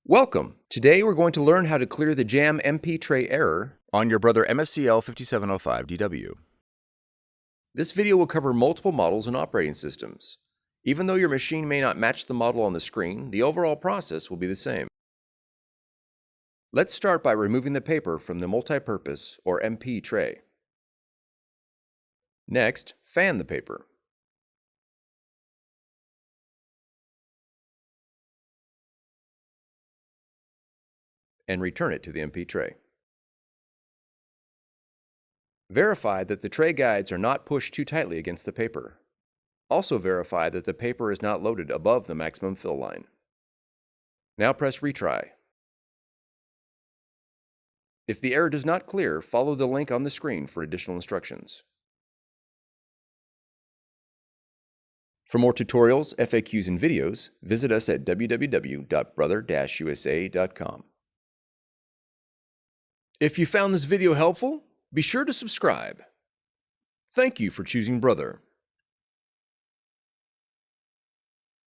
Welcome! Today we're going to learn how to clear the jam MP tray error on your Brother MFC-L5705DW. This video will cover multiple models and operating systems. Even though your machine may not match the model on the screen, the overall process will be the same. Let's start by removing the paper from the multipurpose or MP tray. Next, fan the paper. And return it to the MP tray. Verify that the tray guides are not pushed too tightly against the paper. Also verify that the paper is not loaded above the maximum fill line. Now press Retry. If the error does not clear, follow the link on the screen for additional instructions. For more tutorials, FAQs, and videos, visit us at www.brother-usa.com. If you found this video helpful, be sure to subscribe. Thank you for choosing Brother.